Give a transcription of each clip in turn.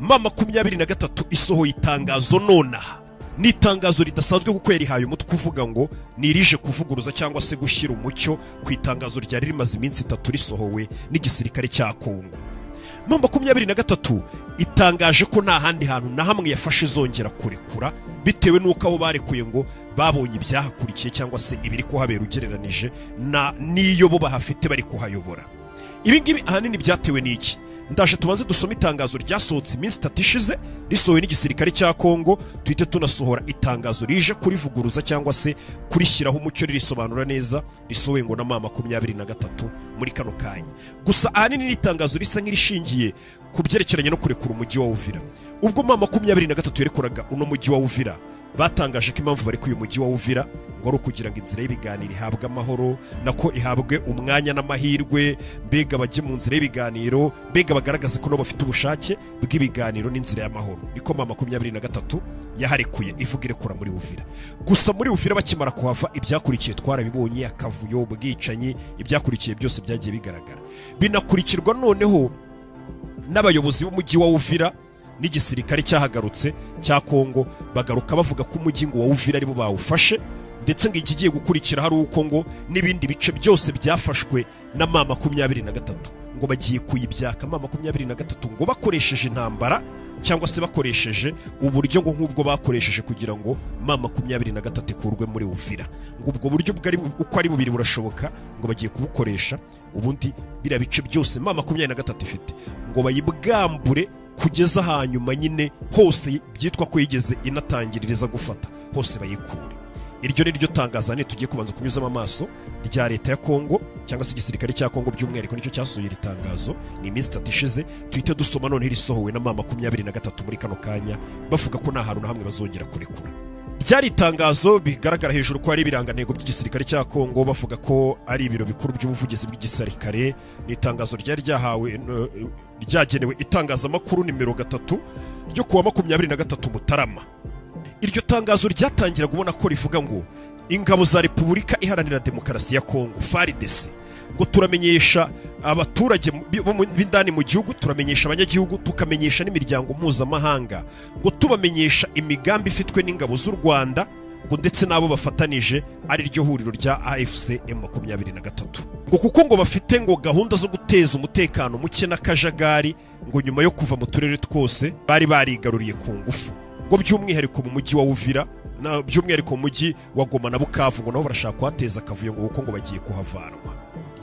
M23 isohoye itangazo nonaha. Ni itangazo ridasanzwe kuko yarihaye umutwe kuvuga ngo nirije kuvuguruza cyangwa se gushyira umucyo ku itangazo ryari rimaze iminsi 3 risohowe n'igisirikare cya Kongo. M23 itangaje ko nta handi hantu na hamwe yafashe zongera kurekura bitewe nuko aho barekuye ngo babonye ibyahakurikiye cyangwa se ibiri kuhabera ugereranije niyo bo bahafite bari kuhayobora. Ibi ngibi ahanini byatewe n'iki? Ndaje tubanze dusoma itangazo ryasohotse iminsi 3 ishize risohowe n'igisirikare cya Kongo, tuhite tunasohora itangazo rije kurivuguruza cyangwa se kurishyiraho umucyo ririsobanura neza risohowe ngo na M23 muri kano kanya. Gusa ahanini n'itangazo risa nk'irishingiye ku byerekeranye no kurekura umujyi wa Uvira. Ubwo M23 yerekuraga uno mujyi wa Uvira, batangaje ko impamvu bari kuyu mujyi wa Uvira ngo ari ukugira ngo inzira y'ibiganiro ihabwe amahoro, nako ihabwe umwanya n'amahirwe, mbega bajye mu nzira y'ibiganiro, mbega bagaragaze ko no bafite ubushake bw'ibiganiro n'inzira y'amahoro. Niko M23 yaharekuye ivuga irekura muri Uvira. Gusa muri Uvira bakimara kuhava ibyakurikiye twarabibonye, akavuyo, ubwicanyi, ibyakurikiye byose byagiye bigaragara. Binakurikirwa noneho n'abayobozi b'umujyi wa Uvira n'igisirikare cyahagarutse cya Kongo, bagaruka bavuga ko umujyi ngo wa Uvira ari bo bawufashe, ndetse ngo ikigiye gukurikira hari uko ngo n'ibindi bice byose byafashwe na M23 ngo bagiye kuyibyaka M23 ngo bakoresheje intambara cyangwa se bakoresheje uburyo ngo nk'ubwo bakoresheje kugira ngo M23 ikurwe muri Uvira. Ngo ubwo buryo bwari uko ari bubiri burashoboka ngo bagiye kubukoresha, ubundi bira bice byose M23 ifite ngo bayibwambure kugeza hanyuma nyine hose byitwa ko yigeze inatangiririza gufata hose bayikure. Iryo ni ryo tangazane tugiye kubanza kunyuzamo amaso rya leta ya Kongo cyangwa se igisirikare cya Kongo by'umwihariko nicyo cyasuye iri tangazo. Ni iminsi 3 ishize tuhite dusoma none risohowe na M23 muri kano kanya bavuga ko nta hantu na hamwe bazongera kurekura. Ryari itangazo bigaragara hejuru ko ari ibirangantego by'igisirikare cya Kongo, bavuga ko ari ibiro bikuru by'ubuvugizi bw'igisirikare. Ni itangazo ryari ryahawe ryagenewe itangazamakuru nimero 3 ryo kuwa 23 Mutarama. Iryo tangazo ryatangira kubona ko rivuga ngo ingabo za Repubulika Iharanira Demokarasi ya Kongo FARDC ngo turamenyesha abaturage b'indani mu gihugu, turamenyesha abanyagihugu, tukamenyesha n'imiryango mpuzamahanga, ngo tubamenyesha imigambi ifitwe n'ingabo z'u Rwanda ngo ndetse nabo bafatanije ari ryo huriro rya AFC M23 ngo kuko ngo bafite ngo gahunda zo guteza umutekano muke n'akajagari ngo nyuma yo kuva mu turere twose bari barigaruriye ku ngufu, ngo by'umwihariko mu mujyi wa Uvira na by'umwihariko mu mujyi wa Goma na Bukavu ngo nabo barashaka kuhateza akavuyo ngo kuko ngo bagiye kuhavanwa.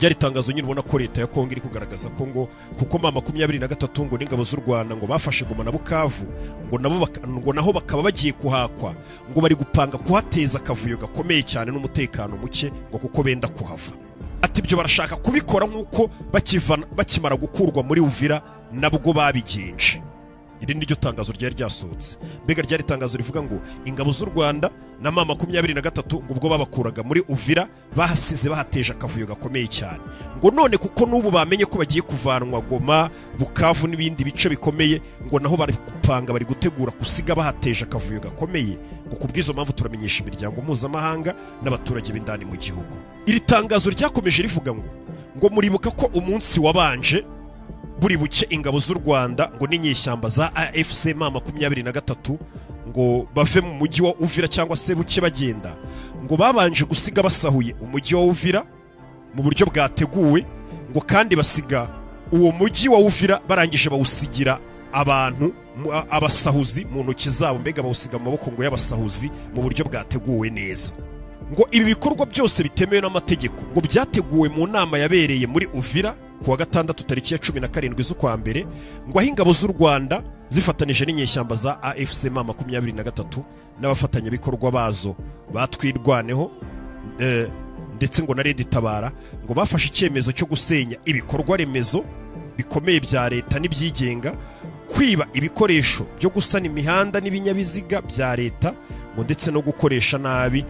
Ryari tangazo nyine ubona ko leta ya Kongo iri kugaragaza ko ngo kuko M23 ngo n'ingabo z'u Rwanda ngo bafashe Goma na Bukavu ngo nabo ngo naho bakaba bagiye kuhakwa, ngo bari gupanga kuhateza akavuyo gakomeye cyane n'umutekano muke ngo kuko benda kuhava. Ati byo barashaka kubikora nk'uko bakimara gukurwa muri Uvira nabwo babigenje. Iri niryo tangazo ryari ryasohotse. Mbega ryari tangazo rivuga ngo ingabo z'u Rwanda na M23 ngo ubwo babakuraga muri Uvira bahasize bahateje akavuyo gakomeye cyane, ngo none kuko n'ubu bamenye ko bagiye kuvanwa Goma, Bukavu n'ibindi bice bikomeye, ngo naho bari gupanga bari gutegura kusiga bahateje akavuyo gakomeye, ngo kubwizo mpamvu turamenyesha imiryango mpuzamahanga n'abaturage b'indani mu gihugu. Iri tangazo ryakomeje rivuga ngo muribuka ko umunsi wabanje buri buke ingabo z'u Rwanda ngo n'inyeshyamba za AFC M23 ngo bave mu mujyi wa Uvira cyangwa se buke bagenda, ngo babanje gusiga basahuye umujyi wa Uvira mu buryo bwateguwe, ngo kandi basiga uwo mujyi wa Uvira barangije bawusigira abantu abasahuzi mu ntoki zabo, mbega bawusiga mu maboko ngo y'abasahuzi mu buryo bwateguwe neza. Ngo ibi bikorwa byose bitemewe n'amategeko ngo byateguwe mu nama yabereye muri Uvira kuwa 6 tariki ya 17 z'ukwa mbere, ngo aho ingabo z'u Rwanda zifatanije n'inyeshyamba za AFC M23 n'abafatanyabikorwa bazo batwirwaneho ndetse ngo na Red Tabara ngo bafashe icyemezo cyo gusenya ibikorwa remezo bikomeye bya leta n'ibyigenga, kwiba ibikoresho byo gusana imihanda n'ibinyabiziga bya leta, ngo ndetse no gukoresha nabi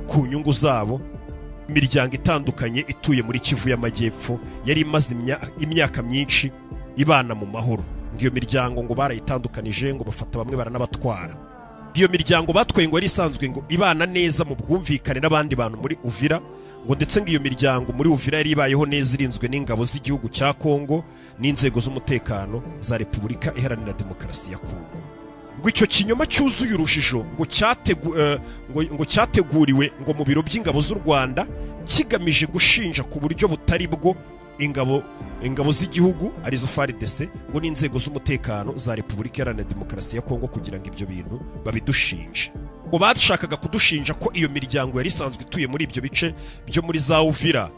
ku nyungu zabo imiryango itandukanye ituye muri Kivu y'Amajyepfo yari imaze imyaka myinshi ibana mu mahoro. Ngiyo miryango ngo barayitandukanije ngo bafata bamwe baranabatwara. iyo miryango batwaye ngo yari isanzwe ngo ibana neza mu bwumvikane n'abandi bantu muri Uvira, ngo ndetse ngo iyo miryango muri Uvira yari ibayeho neza irinzwe n'ingabo z'igihugu cya Kongo n'inzego z'umutekano za Repubulika Iharanira Demokarasi ya Kongo. Ngo icyo kinyoma cyuzuye urujijo ngo cyateguriwe ngo mu biro by'ingabo z'u Rwanda kigamije gushinja ku buryo butari bwo ingabo z'igihugu arizo FARDC ngo n'inzego z'umutekano za Repubulika Iharanira Demokarasi ya Kongo kugira ngo ibyo bintu babidushinje. Ngo bashakaga kudushinja ko iyo miryango yari isanzwe ituye muri ibyo bice byo muri za Uvira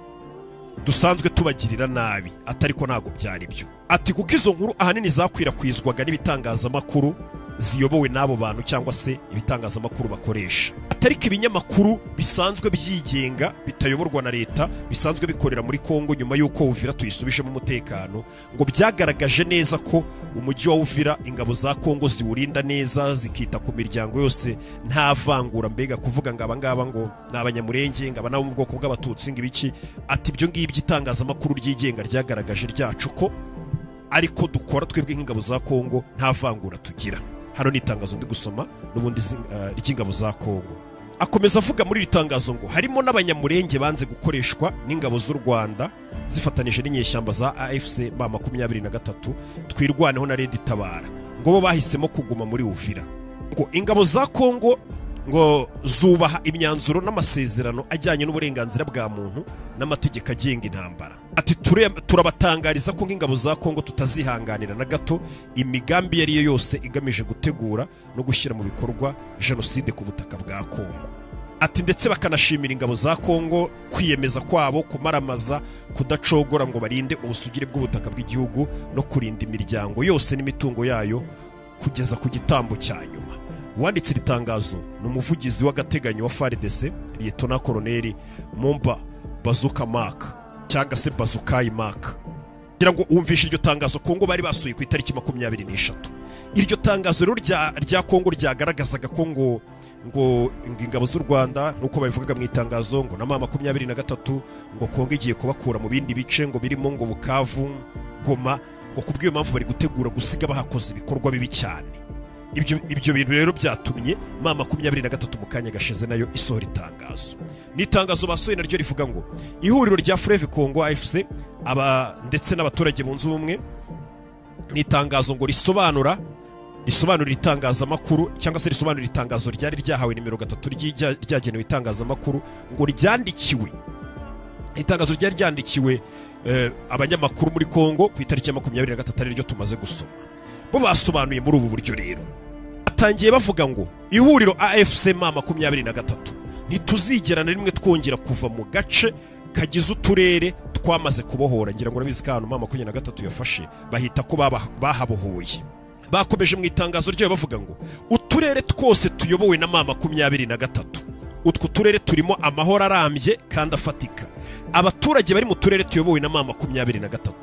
dusanzwe tubagirira nabi, atari ko ntago byari byo. Ati kuko izo nkuru ahanini zakwirakwizwaga n'ibitangazamakuru ziyobowe n'abo bantu cyangwa se ibitangazamakuru bakoresha, atariko ibinyamakuru bisanzwe byigenga bitayoborwa na leta bisanzwe bikorera muri Kongo nyuma y'uko Uvira tuyisubijemo umutekano, ngo byagaragaje neza ko umujyi wa Uvira ingabo za Kongo ziwurinda neza zikita ku miryango yose nta vangura, mbega kuvuga ngo abangaba ngo n'abanyamurenge ngaba nabo mu bwoko bw'abatutsi ngibiki. Ati ibyo ngibyo itangazamakuru ryigenga ryagaragaje ryacu ko ariko dukora twebwe nk'ingabo za Kongo nta vangura tugira. Hano ni itangazo ndi gusoma n'ubundi ry'ingabo za Kongo. Akomeza avuga muri iri tangazo ngo harimo n'abanyamurenge banze gukoreshwa n'ingabo z'u Rwanda zifatanije n'inyeshyamba za AFC M23 twirwaneho na Red Tabara, ngo bo bahisemo kuguma muri Uvira. Ngo ingabo za Kongo ngo zubaha imyanzuro n'amasezerano ajyanye n'uburenganzira bwa muntu n'amategeko agenga intambara. Ati turabatangariza ko nk'ingabo za Kongo tutazihanganira na gato imigambi yari yo yose igamije gutegura no gushyira mu bikorwa jenoside ku butaka bwa Kongo. Ati ndetse bakanashimira ingabo za Kongo kwiyemeza kwabo kumaramaza kudacogora ngo barinde ubusugire bw'ubutaka bw'igihugu no kurinda imiryango yose n'imitungo yayo kugeza ku gitambo cya nyuma. Wanditse iri tangazo n'umuvugizi w'agateganyo wa FARDC Lieutenant Colonel Momba Bazuka Mark cyangwa se Bazukai Mark. Kugira ngo umvishe iryo tangazo Kongo bari basuye ku itariki 23. Iryo tangazo rero rya Kongo ryagaragazaga ko ngo ingabo z'u Rwanda nuko babivugaga mu itangazo ngo na 23 ngo Kongo igiye kubakura mu bindi bice ngo birimo ngo Bukavu, Goma, ngo kubwiyo mpamvu bari gutegura gusiga bahakoze ibikorwa bibi cyane. Ibyo bintu rero byatumye mama 23 mu kanya gashize nayo isohora itangazo. Ni itangazo basohoye naryo rivuga ngo ihuriro rya Fleuve Congo AFC ndetse n'abaturage bunze ubumwe, ni itangazo ngo risobanura itangazamakuru cyangwa se risobanura itangazo ryari ryahawe nimero 3 ryagenewe itangazamakuru ngo ryandikiwe. Itangazo ryari ryandikiwe abanyamakuru muri Kongo ku itariki ya 23 ryo tumaze gusoma. Bo basobanuye muri ubu buryo rero. Atangiye bavuga ngo ihuriro AFC M23 ntituzigera na rimwe twongera kuva mu gace kagize uturere twamaze kubohora. Ngira ngo nabizi kantu M23 yafashe bahita ko bahabohoye. Bakomeje mu itangazo ryo bavuga ngo uturere twose tuyobowe na M23, utwo turere turimo amahoro arambye kandi afatika. Abaturage bari mu turere tuyobowe na M23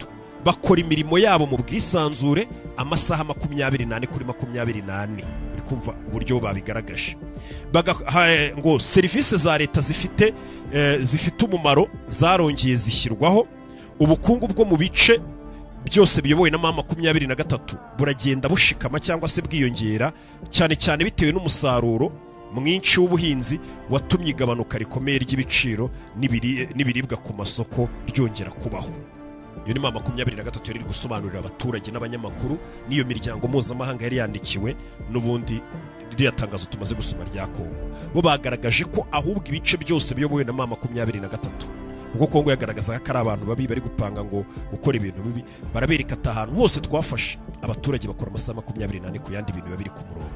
bakora imirimo yabo mu bwisanzure amasaha 28 kuri 28. Uri kumva uburyo babigaragaje. Ngo serivisi za leta zifite umumaro zarongeye zishyirwaho. Ubukungu bwo mu bice byose biyobowe na M23 buragenda bushikama cyangwa se bwiyongera cyane cyane bitewe n'umusaruro mwinshi w'ubuhinzi watumye igabanuka rikomeye ry'ibiciro n'ibiribwa ku masoko ryongera kubaho. Iyo ni M23 yari gusobanurira abaturage n'abanyamakuru n'iyo miryango mpuzamahanga yari yandikiwe n'ubundi rya tangazo tumaze gusoma rya Kongo. Bo bagaragaje ko ahubwo ibice byose biyobowe na M23 kuko Kongo yagaragazaga ko ari abantu babi bari gupanga ngo gukora ibintu bibi, barabereka atahantu hose twafashe abaturage bakora amasaha 28 ku yandi bintu babiri ku murongo.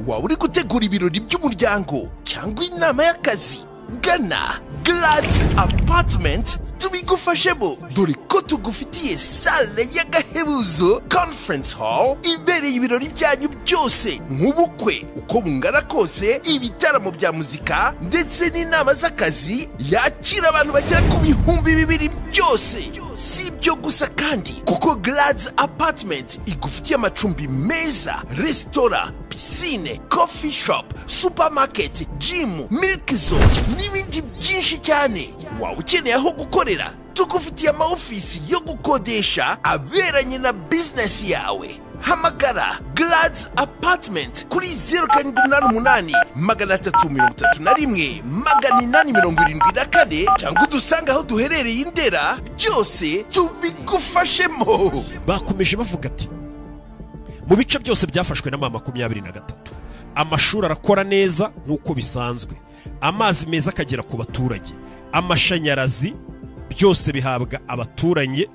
Wa uri gutegura ibirori by'umuryango cyangwa inama y'akazi, gana Glad's Apartment tubigufashemo, dore ko tugufitiye salle y'agahebuzo conference hall ibereye ibirori byanyu byose, nk'ubukwe uko bungana kose, ibitaramo bya muzika ndetse n'inama z'akazi yakira abantu bagera ku 2,000 byose. Si ibyo gusa kandi kuko Glad's Apartment igufitiye amacumbi meza, restaurant, piscine, coffee shop, supermarket, gym, milk zone n'ibindi byinshi cyane. Waba ukeneye aho gukorera tugufitiye amaofisi yo gukodesha aberanye na bizinesi yawe. Hamagara Glads Apartment kuri 0788 cyangwa udusanga aho duherereye Indera, byose tubigufashemo. Bakomeje bavuga ati mu bice byose byafashwe na mama 23 amashuri arakora neza nk'uko bisanzwe, amazi meza akagera ku baturage, amashanyarazi byose bihabwa abaturage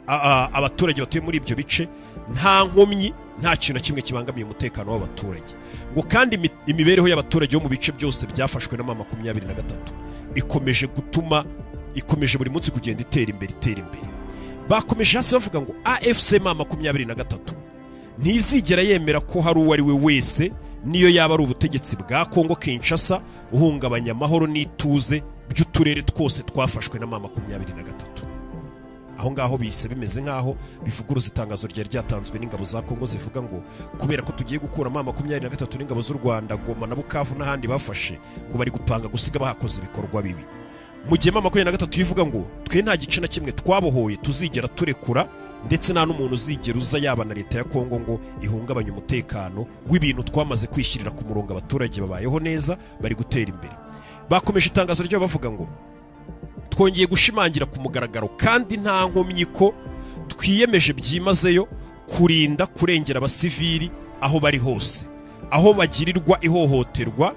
batuye muri ibyo bice nta nkomyi, nta kintu kimwe kibangamiye umutekano w'abaturage. Ngo kandi imibereho y'abaturage bo mu bice byose byafashwe na mama 23 ikomeje buri munsi kugenda itera imbere. Bakomeje hasi bavuga ngo AFC mama 23 ntizigera yemera ko hari uwo ari we wese niyo yaba ari ubutegetsi bwa Kongo Kinshasa uhungabanya amahoro n'ituze by'uturere twose twafashwe na mama 23. Aho ngaho bise bimeze nkaho bivuguruza itangazo ryatanzwe n'ingabo za Kongo zivuga ngo kubera ko tugiye gukura mama 23 n'ingabo z'u Rwanda, Goma na Bukavu n'ahandi bafashe, ngo bari gupanga gusiga bahakoze ibikorwa bibi. Mu gihe mama 23 yivuga ngo twe nta gice na kimwe twabohoye tuzigera turekura, ndetse nta n'umuntu uzigera uza yaba na leta ya Kongo ngo ihungabanye umutekano w'ibintu twamaze kwishyirira ku murongo, abaturage babayeho neza bari gutera imbere. Bakomeje itangazo ryo bavuga ngo twongeye gushimangira ku mugaragaro kandi nta nkomyi ko twiyemeje byimazeyo kurinda kurengera abasivili aho bari hose, aho bagirirwa ihohoterwa,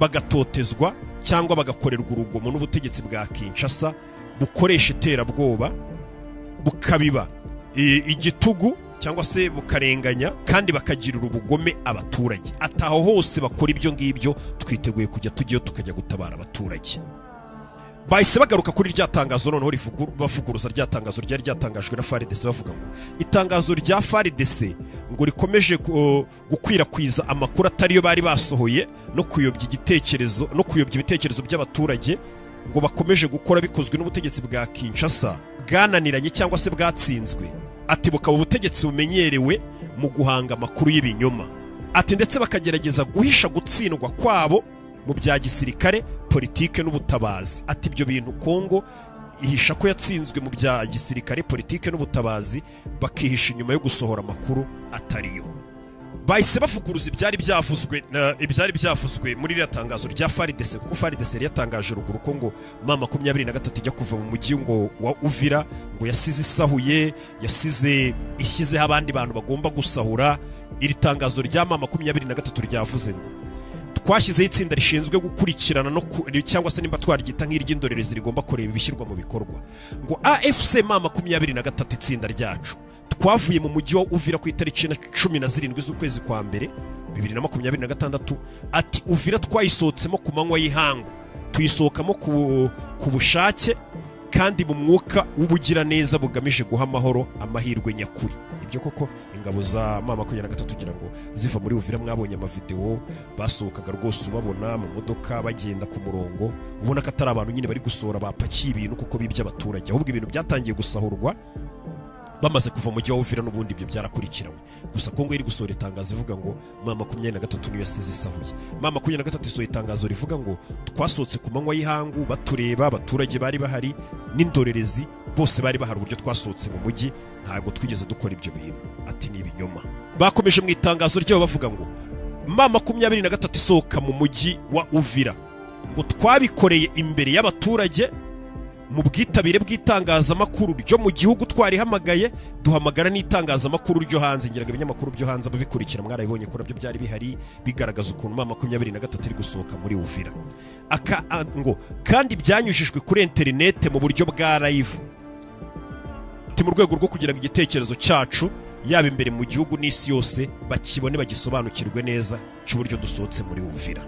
bagatotezwa cyangwa bagakorerwa urugomo n'ubutegetsi bwa Kinshasa bukoresha iterabwoba, bukabiba igitugu cyangwa se bukarenganya kandi bakagirira ubugome abaturage. Ataho hose bakora ibyo ngibyo twiteguye kujya tujyeyo tukajya gutabara abaturage. Bahise bagaruka kuri rya tangazo noneho bavuguruza rya tangazo ryari ryatangajwe na FARDC bavuga ngo itangazo rya FARDC ngo rikomeje gukwirakwiza amakuru atariyo bari basohoye no kuyobya ibitekerezo by'abaturage, ngo bakomeje gukora bikozwe n'ubutegetsi bwa Kinshasa bwananiranye cyangwa se bwatsinzwe. Ati bukaba ubutegetsi bumenyerewe mu guhanga amakuru y'ibinyoma. Ati ndetse bakagerageza guhisha gutsindwa kwabo mu bya gisirikare, politike n'ubutabazi. Ati ibyo bintu Kongo ihisha ko yatsinzwe mu bya gisirikare, politike n'ubutabazi, bakihisha inyuma yo gusohora amakuru atariyo. Bahise bavuguruza ibyari byavuzwe muri iriya tangazo rya FARDC, kuko FARDC yari yatangaje ruguru ko ngo mama 23 ijya kuva mu mujyi ngo wa Uvira ngo yasize isahuye, yasize ishyizeho abandi bantu bagomba gusahura. Iri tangazo rya mama 23 ryavuze ngo twashyizeho itsinda rishinzwe gukurikirana no cyangwa se nimba twaryita nk'iry'indorerezi rigomba kureba ibishyirwa mu bikorwa. Ngo AFC mama 23 itsinda ryacu twavuye mu mujyi wa Uvira ku itariki 17 z'ukwezi kwa mbere 2026. Ati Uvira twayisohotsemo ku manywa y'ihangu, tuyisohokamo ku bushake kandi mu mwuka w'ubugiraneza bugamije guha amahoro amahirwe nyakuri. Ibyo koko ingabo za mama 23 tugira ngo ziva muri Uvira, mwabonye amavideo basohokaga rwose ubabona mu modoka bagenda ku murongo, ubona ko atari abantu nyine bari gusohora bapakiye ibintu kuko bibye abaturage, ahubwo ibintu byatangiye gusahurwa bamaze kuva mu gihe wa Uvira, n'ubundi ibyo byarakurikiranywe. Gusa Kongo iri gusohora itangazo ivuga ngo mama 23 niyo yasize isahuye. Mama 23 isohoye itangazo rivuga ngo twasohotse ku manywa y'ihangu batureba, abaturage bari bahari n'indorerezi bose bari bahari, uburyo twasohotse mu mujyi ntabwo twigeze dukora ibyo bintu. Ati ni ibinyoma. Bakomeje mu itangazo ryabo bavuga ngo mama 23 isohoka mu mujyi wa Uvira ngo twabikoreye imbere y'abaturage mu bwitabire bw'itangazamakuru ryo mu gihugu, twarihamagaye duhamagara n'itangazamakuru ryo hanze. Ngira ngo ibinyamakuru byo hanze babikurikira mwarabibonye ko nabyo byari bihari bigaragaza ukuntu mama 23 iri gusohoka muri Uvira. Ngo kandi byanyujijwe kuri internet mu buryo bwa live, mu rwego rwo kugira ngo igitekerezo cyacu yaba imbere mu gihugu n'isi yose bakibone bagisobanukirwe neza cy'uburyo dusohotse muri Uvira.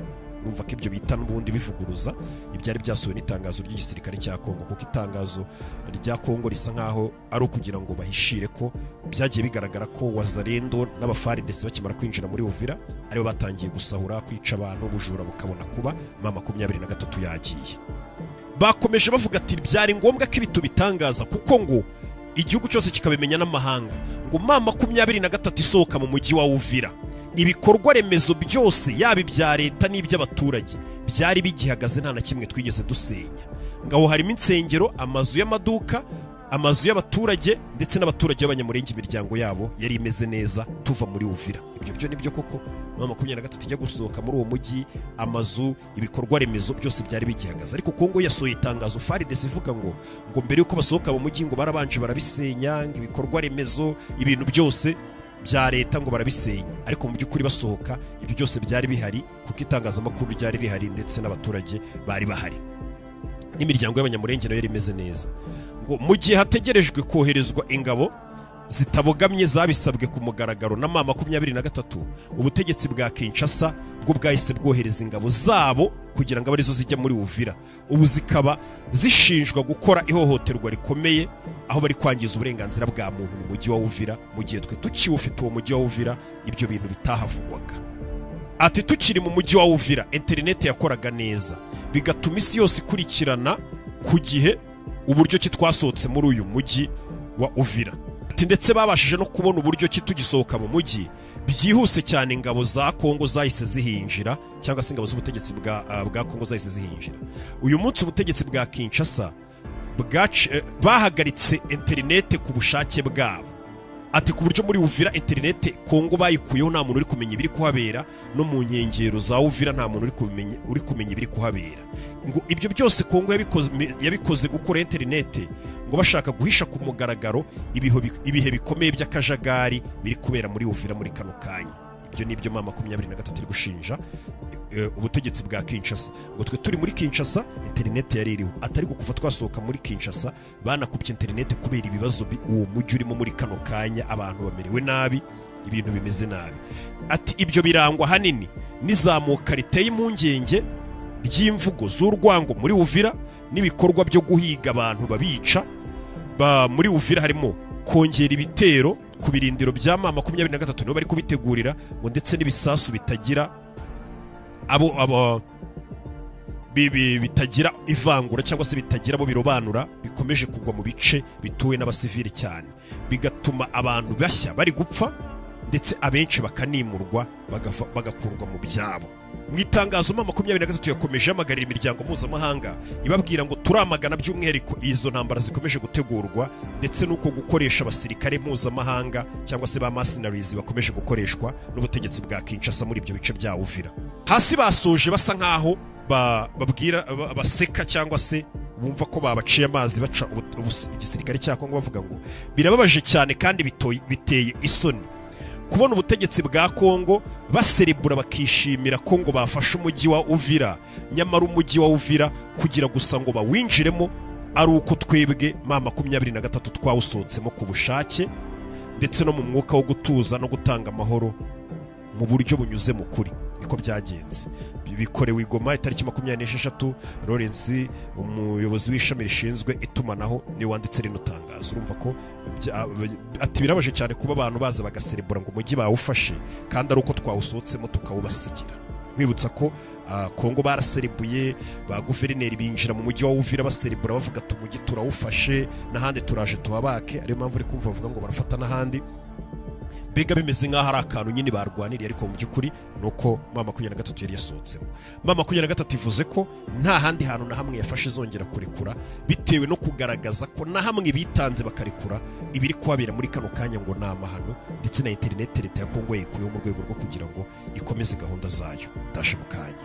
Urumva ko ibyo bita n'ubundi bivuguruza ibyari byasohowe n'itangazo ry'igisirikare cya Kongo, kuko itangazo rya Kongo risa nkaho ari ukugira ngo bahishire ko byagiye bigaragara ko Wazalendo n'abaFARDC bakimara kwinjira muri Uvira aribo batangiye gusahura, kwica abantu, ubujura bukabona kuba mama 23 yagiye. Bakomeje bavuga ati byari ngombwa ko ibitu bitangaza kuko ngo igihugu cyose kikabimenya n'amahanga ngo mama 23 isohoka mu mujyi wa Uvira, ibikorwa remezo byose yaba ibya leta n'iby'abaturage byari bigihagaze, nta na kimwe twigeze dusenya. Ngaho harimo insengero, amazu y'amaduka, amazu y'abaturage ndetse n'abaturage b'abanyamurenge imiryango yabo yari imeze neza tuva muri Uvira. Ibyo byo nibyo koko mu 23 tujya gusohoka muri uwo mujyi, amazu, ibikorwa remezo byose byari bigihagaze. Ariko Kongo yasohoye itangazo FARDC ivuga ngo mbere yuko basohoka mu mujyi ngo barabanje barabisenya, ibikorwa remezo, ibintu byose bya leta ngo barabisenya. Ariko mu by'ukuri basohoka ibyo byose byari bihari kuko itangazamakuru ryari rihari ndetse n'abaturage bari bahari, n'imiryango y'abanyamurenge nayo yari imeze neza. Ngo mu gihe hategerejwe koherezwa ingabo zitabogamye zabisabwe ku mugaragaro na 23, ubutegetsi bwa Kinshasa bwo bwahise bwohereza ingabo zabo kugira ngo abarizo zijya muri Uvira. Ubu zikaba zishinjwa gukora ihohoterwa rikomeye, aho bari kwangiza uburenganzira bwa muntu mu mujyi wa Uvira, mu gihe twe tukiwufite uwo mujyi wa Uvira ibyo bintu bitahavugwaga. Ati tukiri mu mujyi wa Uvira internet yakoraga neza, bigatuma isi yose ikurikirana ku gihe uburyo ki twasohotse muri uyu mujyi wa Uvira. Ati ndetse babashije no kubona uburyo ki tugisohoka mu mujyi byihuse cyane. Ingabo za Kongo zahise zihinjira, cyangwa se ingabo z'ubutegetsi bwa Kongo zahise zihinjira. Uyu munsi ubutegetsi bwa Kinshasa bahagaritse internet ku bushake bwabo. Ati ku buryo muri Uvira internet Kongo bayikuyeho, nta muntu uri kumenya ibiri kuhabera, no mu nkengero za Uvira nta muntu uri kumenya ibiri kuhabera. Ngo ibyo byose Kongo yabikoze gukora internet ngo bashaka guhisha ku mugaragaro ibihe bikomeye by'akajagari biri kubera muri Uvira muri kano kanya. Ibyo nibyo 23 iri gushinja ubutegetsi bwa Kinshasa. Ngo twe turi muri Kinshasa internet yari iriho, atari kuva twasohoka muri Kinshasa banakubye internet kubera ibibazo uwo mujyi urimo muri kano kanya, abantu bamerewe nabi, ibintu bimeze nabi. Ati ibyo birangwa hanini n'izamuka riteye impungenge ry'imvugo z'urwango muri Uvira n'ibikorwa byo guhiga abantu babica. Muri Uvira harimo kongera ibitero ku birindiro bya 23 nibo bari kubitegurira, ngo ndetse n'ibisasu bitagira bitagira ivangura cyangwa se bitagira abo birobanura bikomeje kugwa mu bice bituwe n'abasivili cyane, bigatuma abantu bashya bari gupfa ndetse abenshi bakanimurwa bagakurwa mu byabo. Mu itangazo 23 yakomeje amagarira imiryango mpuzamahanga ibabwira ngo turamagana by'umwihariko izo ntambara zikomeje gutegurwa ndetse nuko gukoresha abasirikare mpuzamahanga cyangwa se ba mercenaries bakomeje gukoreshwa n'ubutegetsi bwa Kinshasa muri ibyo bice bya Uvira. Hasi basoje basa nkaho babwira baseka cyangwa se bumva ko babaciye amazi baca igisirikare cya Kongo, bavuga ngo birababaje cyane kandi biteye isoni kubona ubutegetsi bwa Kongo baserebura bakishimira ko ngo bafashe umujyi wa Uvira, nyamara umujyi wa Uvira kugira gusa ngo bawinjiremo ari uko twebwe 23 twawusohotsemo ku bushake ndetse no mu mwuka wo gutuza no gutanga amahoro mu buryo bunyuze mu kuri. Niko byagenze. Bikorewe Igoma itariki 26. Lawrence umuyobozi w'ishami rishinzwe itumanaho ni wanditse rino tangazo. Urumva ko ati birabaje cyane kuba abantu baza bagaserebura ngo umujyi bawufashe kandi ari uko twawusohotsemo tukawubasigira. Mwibutsa ko Kongo baraserebuye, ba guverineri binjira mu mujyi wa Uvira baserebura bavuga ati umujyi turawufashe n'ahandi turaje tuhabake. Ariyo mpamvu uri kumva bavuga ngo barafata n'ahandi, bega bimeze nk'aho ari akantu nyine barwaniriye, ariko mu by'ukuri nuko 23 yari yasohotsemo. 23 ivuze ko nta handi hantu na hamwe yafashe zongera kurekura, bitewe no kugaragaza ko na hamwe bitanze bakarekura ibiri kuhabera muri kano kanya ngo ni amahano, ndetse na internet leta ya Kongo yikuyeho mu rwego rwo kugira ngo ikomeze gahunda zayo. Ndashe mu kanya.